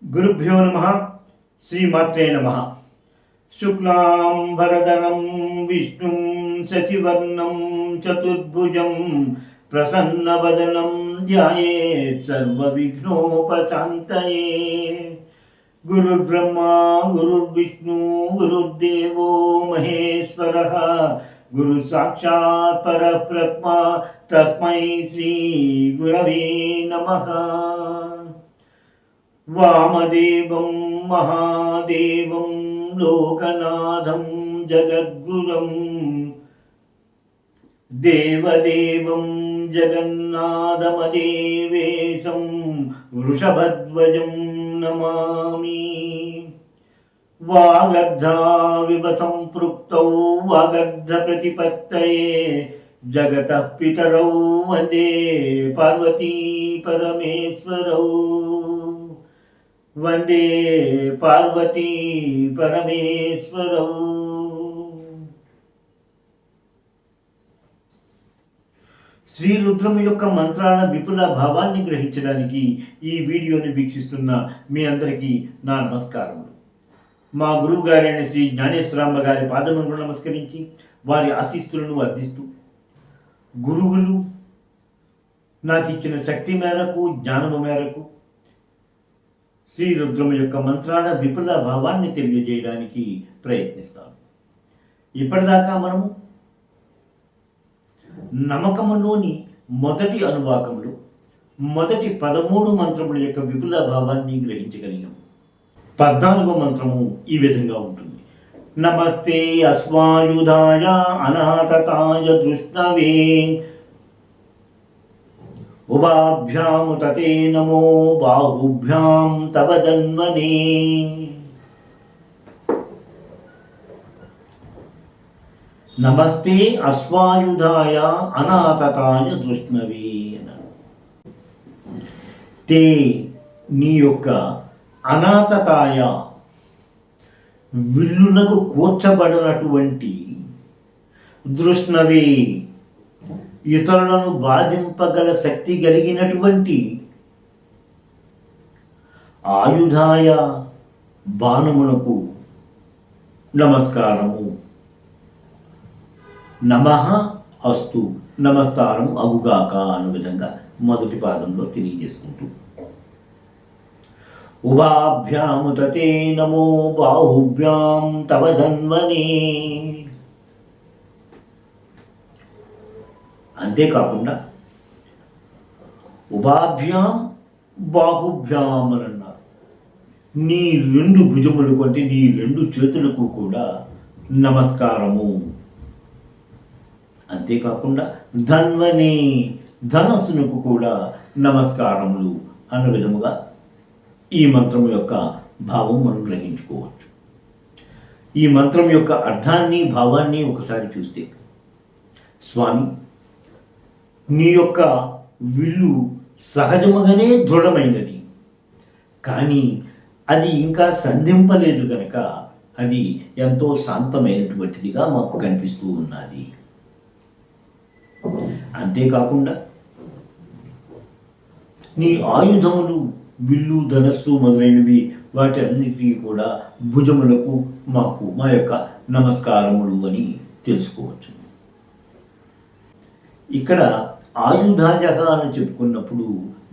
गुरुभ्यो नमः। श्रीमात्रे नमः। शुक्लांबरधरं विष्णुं शशिवर्णं चतुर्भुजं प्रसन्नवदनं ध्यायेत् सर्वविघ्नोपशान्तये। गुरुर्ब्रह्मा गुरुर्विष्णु गुरुर्देवो महेश्वरः गुरुसाक्षात् परब्रह्म तस्मै श्री गुरवे नमः। वामदेवं महादेवं लोकनाथं जगद्गुरुं देवदेवं जगन्नाथमदेवेशं वृषभध्वजं नमामि। वागर्धाविव सम्पृक्तौ वागर्धप्रतिपत्तये जगतः पितरौ वन्दे पार्वती परमेश्वरौ। वंदे पार्वती परमेश्वरौ। శ్రీ రుద్రము యొక్క మంత్రాల విపుల భావాన్ని గ్రహించడానికి ఈ వీడియోని వీక్షిస్తున్న మీ అందరికీ నా నమస్కారములు. మా గురువు గారైన శ్రీ జ్ఞానేశ్వరాంబ గారి పాదములను నమస్కరించి వారి ఆశీస్సులను అర్థిస్తూ, గురువులు నాకు ఇచ్చిన శక్తి మేరకు జ్ఞానము మేరకు శ్రీ రుద్రము యొక్క మంత్రాల విపుల భావాన్ని తెలియజేయడానికి ప్రయత్నిస్తాను. ఇప్పటిదాకా మనము నమ్మకములోని మొదటి అనువాకములు మొదటి 13 మంత్రముల యొక్క విపుల భావాన్ని గ్రహించగలిగాం. 14వ మంత్రము ఈ విధంగా ఉంటుంది. నమస్తే అశ్వాయుధాయ అనాథతాయ దృష్ణవే ఉభాభ్యాం తతే నమో బాహుభ్యాం తవ ధన్వనే. నమస్తే అశ్వాయుధాయ అనాథతాయ దృష్ణవే. తే నీ యొక్క అనాథతాయ విల్లునకు కూర్చబడినటువంటి దృష్ణవే ఇతరులను బాధింపగల శక్తి కలిగినటువంటి ఆయుధాయ బాణమునకు నమస్కారము. నమః అస్తు నమస్కారం అగుగాక అను విధంగా మొదటి పాదంలో తెలియజేసుకుంటూ, ఉభాభ్యాం తతే నమో బాహుభ్యాం తవ ధన్వనే. అంతేకాకుండా ఉభాభ్యాం బాహుభ్యాం అని అన్నారు. నీ 2 భుజములకు అంటే నీ 2 చేతులకు కూడా నమస్కారము. అంతేకాకుండా ధన్వనే ధనస్సునకు కూడా నమస్కారములు అన్న విధముగా ఈ మంత్రం యొక్క భావం మనం గ్రహించుకోవచ్చు. ఈ మంత్రం యొక్క అర్థాన్ని భావాన్ని ఒకసారి చూస్తే, స్వామి నీ యొక్క విల్లు సహజముగానే దృఢమైనది, కానీ అది ఇంకా సంధింపలేదు కనుక అది ఎంతో శాంతమైనటువంటిదిగా మాకు కనిపిస్తూ ఉన్నది. అంతేకాకుండా నీ ఆయుధములు విల్లు ధనస్సు మొదలైనవి వాటన్నిటికీ కూడా భుజములకు మాకు మా యొక్క నమస్కారములు అని తెలుసుకోవచ్చు. ఇక్కడ ఆయుధాయ అని చెప్పుకున్నప్పుడు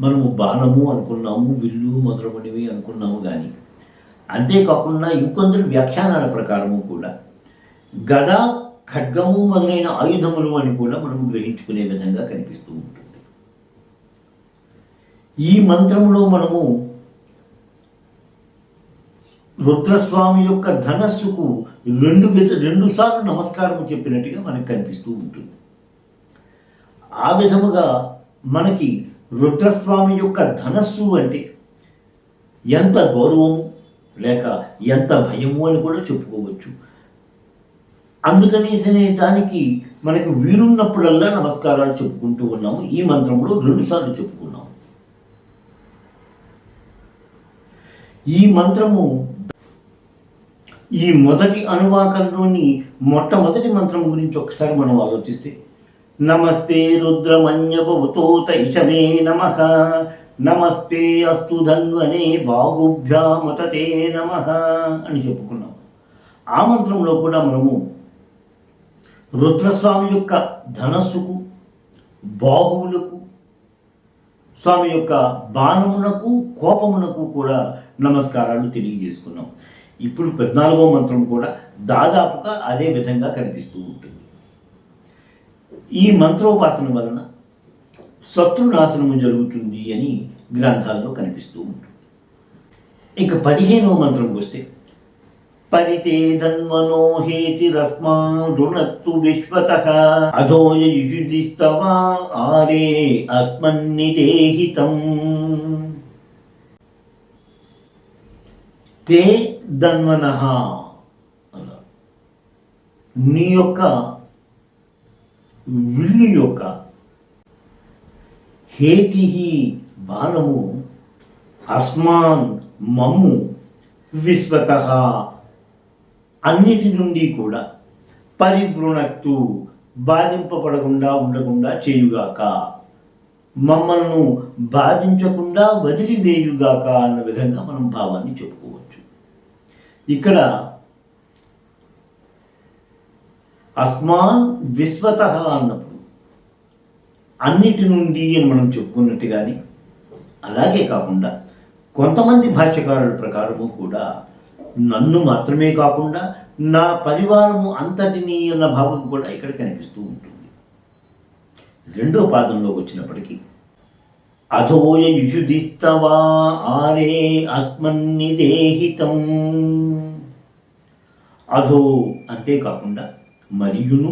మనము బాణము అనుకున్నాము, విల్లు మొదలైనవి అనుకున్నాము. కానీ అంతేకాకుండా ఇంకొందరు వ్యాఖ్యానాల ప్రకారము కూడా గద ఖడ్గము మొదలైన ఆయుధములు అని కూడా మనము గ్రహించుకునే విధంగా కనిపిస్తూ ఉంటుంది. ఈ మంత్రంలో మనము రుద్రస్వామి యొక్క ధనస్సుకు 2 సార్లు నమస్కారం చెప్పినట్టుగా మనకు కనిపిస్తూ ఉంటుంది. ఆ విధముగా మనకి రుద్రస్వామి యొక్క ధనస్సు అంటే ఎంత గౌరవము లేక ఎంత భయము అని కూడా చెప్పుకోవచ్చు. అందుకనేసనే దానికి మనకు వీలున్నప్పుడల్లా నమస్కారాలు చెప్పుకుంటూ ఉన్నాము. ఈ మంత్రంలో 2 సార్లు చెప్పుకున్నాము. ఈ మంత్రము ఈ మొదటి అనువాకంలోని మొట్టమొదటి మంత్రం గురించి ఒకసారి మనం ఆలోచిస్తే, నమస్తే రుద్రమన్యభవతోత ఇషమే నమః నమస్తే అస్తు ధన్వనే బాహుభ్యాముతతే నమః అని చెప్పుకున్నాం. ఆ మంత్రంలో కూడా మనము రుద్రస్వామి యొక్క ధనస్సుకు, బాహువులకు, స్వామి యొక్క బాణమునకు, కోపమునకు కూడా నమస్కారాలు తెలియజేసుకున్నాం. ఇప్పుడు 14వ మంత్రం కూడా దాదాపుగా అదే విధంగా కనిపిస్తూ ఉంటుంది. ఈ మంత్రోపాసన వలన శత్రునాశనము జరుగుతుంది అని గ్రంథాల్లో కనిపిస్తూ ఉంటుంది. ఇక 15వ మంత్రంకి వస్తే పరితే ధన్వనో హేతిరస్మాడునత్తు విశ్వతః అధోయ యుధిస్తవా ఆరే అస్మన్నిదేహితం. తే ధన్వనః అన్నారు. నీ యొక్క విల్లు యొక్క హేతి బాణము అస్మాన్ మమ్ము విశ్వతః అన్నిటి నుండి కూడా పరివృణక్తు బాధింపబడకుండా ఉండకుండా చేయుగాక, మమ్మల్ని బాధించకుండా వదిలివేయుగాక అన్న విధంగా మనం భావాన్ని చెప్పుకోవచ్చు. ఇక్కడ అస్మాన్ విశ్వతః అన్నప్పుడు అన్నిటి నుండి అని మనం చెప్పుకున్నట్టుగానే, అలాగే కాకుండా కొంతమంది భాష్యకారుల ప్రకారము కూడా నన్ను మాత్రమే కాకుండా నా పరివారము అంతటినీ అన్న భావం కూడా ఇక్కడ కనిపిస్తూ ఉంటుంది. రెండో పాదంలోకి వచ్చినప్పటికీ అధోయ యుషుధిస్తవా ఆరే అస్మన్నిదేహితం. అధో అంతేకాకుండా మరియును,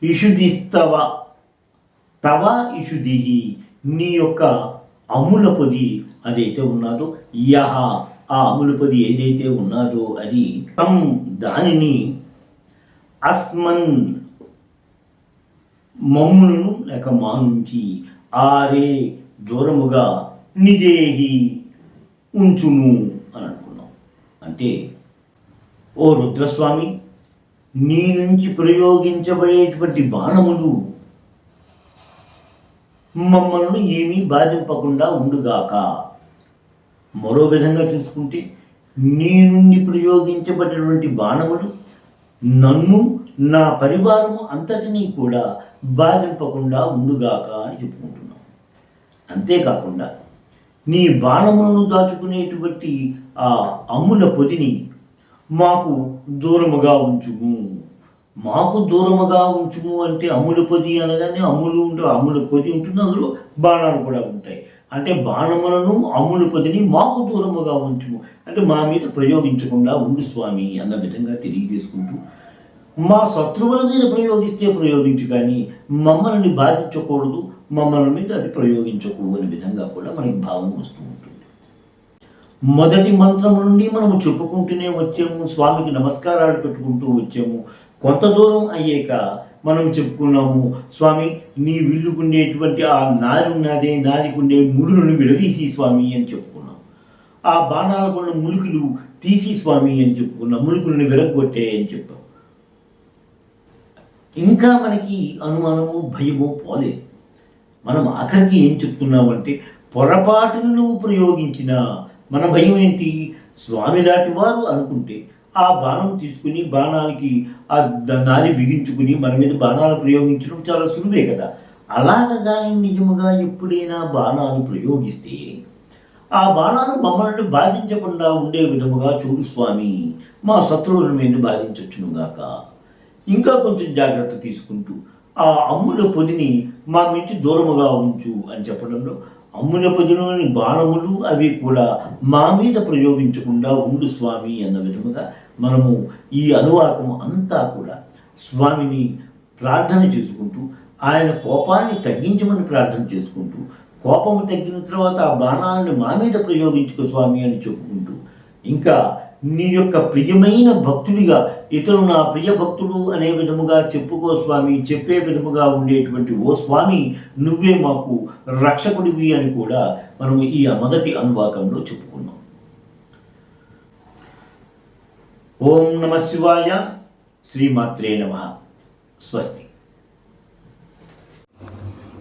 ఇషుధిస్తవ తవ ఇషుధిహి నీ యొక్క అమ్ముల పొది అదైతే ఉన్నదో, యహ ఆ అమ్ముల పొది ఏదైతే ఉన్నదో అది తం దానిని అస్మన్ మమ్ములను లేక మా నుంచి ఆరే దూరముగా నిదేహి ఉంచుము అని అనుకున్నాం. అంటే ఓ రుద్రస్వామి, నీ నుంచి ప్రయోగించబడేటువంటి బాణములు మమ్మల్ని ఏమీ బాధింపకుండా ఉండుగాక. మరో విధంగా చూసుకుంటే నీ నుండి ప్రయోగించబడినటువంటి బాణములు నన్ను, నా పరివారము అంతటినీ కూడా బాధింపకుండా ఉండుగాక అని చెప్పుకుంటున్నాం. అంతేకాకుండా నీ బాణములను దాచుకునేటువంటి ఆ అమ్ముల పొదిని మాకు దూరముగా ఉంచుము. మాకు దూరముగా ఉంచుము అంటే అమ్ముల పొది అనగానే అమ్ముల పొది ఉంటుంది, అందులో బాణాలు కూడా ఉంటాయి. అంటే బాణములను అమ్ముల పొదిని మాకు దూరముగా ఉంచుము అంటే మా మీద ప్రయోగించకుండా ఉండు స్వామి అన్న విధంగా తెలియజేసుకుంటూ, మా శత్రువుల మీద ప్రయోగిస్తే ప్రయోగించు కానీ మమ్మల్ని బాధించకూడదు, మమ్మల్ని మీద అది ప్రయోగించకూడదు అనే విధంగా కూడా మనకి భావం వస్తూ ఉంటుంది. మొదటి మంత్రం నుండి మనము చెప్పుకుంటూనే వచ్చాము, స్వామికి నమస్కారాలు పెట్టుకుంటూ వచ్చాము. కొంత దూరం అయ్యాక మనం చెప్పుకున్నాము, స్వామి నీ విల్లుకుండేటువంటి ఆ నారున్నదే నాదికుండే ముడులను విడదీసి స్వామి అని చెప్పుకున్నాం. ఆ బాణాలకున్న ములుకులు తీసి స్వామి అని చెప్పుకున్నాం, ములుకులను విరగొట్టే అని చెప్పాం. ఇంకా మనకి అనుమానము, భయము పోలేదు. మనం ఆఖరికి ఏం చెప్తున్నామంటే, పొరపాటును నువ్వు ప్రయోగించిన మన భయం ఏంటి, స్వామి లాంటి వారు అనుకుంటే ఆ బాణం తీసుకుని బాణానికి ఆ నారి బిగించుకుని మన మీద బాణాలు ప్రయోగించడం చాలా సులువే కదా. అలాగగా నిజముగా ఎప్పుడైనా బాణాలు ప్రయోగిస్తే ఆ బాణాలు మమ్మల్ని బాధించకుండా ఉండే విధముగా చూడు స్వామి, మా శత్రువుల మీద బాధించొచ్చునుగాక. ఇంకా కొంచెం జాగ్రత్త తీసుకుంటూ ఆ అమ్ముల పొదిని మా నుంచి దూరముగా ఉంచు అని చెప్పడంలో, అమ్ముల పొదిలోని బాణములు అవి కూడా మా మీద ప్రయోగించకుండా ఉండు స్వామి అన్న విధముగా మనము ఈ అనువాకము అంతా కూడా స్వామిని ప్రార్థన చేసుకుంటూ, ఆయన కోపాన్ని తగ్గించమని ప్రార్థన చేసుకుంటూ, కోపము తగ్గిన తర్వాత ఆ బాణాలను మా మీద ప్రయోగించుకో స్వామి అని చెప్పుకుంటూ, ఇంకా నీ యొక్క ప్రియమైన భక్తుడిగా ఇతరులు నా ప్రియ భక్తుడు అనే విధముగా చెప్పుకో స్వామి, చెప్పే విధముగా ఉండేటువంటి ఓ స్వామి నువ్వే మాకు రక్షకుడివి అని కూడా మనము ఈ మొదటి అనువాకంలో చెప్పుకున్నాం. ఓం నమ శివాయ. శ్రీమాత్రే నమః. స్వస్తి.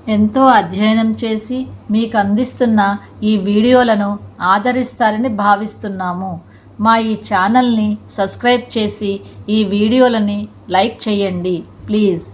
ఎంతో అధ్యయనం చేసి మీకు అందిస్తున్న ఈ వీడియోలను ఆదరిస్తారని భావిస్తున్నాము. మా ఈ ఛానల్ని సబ్స్క్రైబ్ చేసి ఈ వీడియోలని లైక్ చేయండి ప్లీజ్.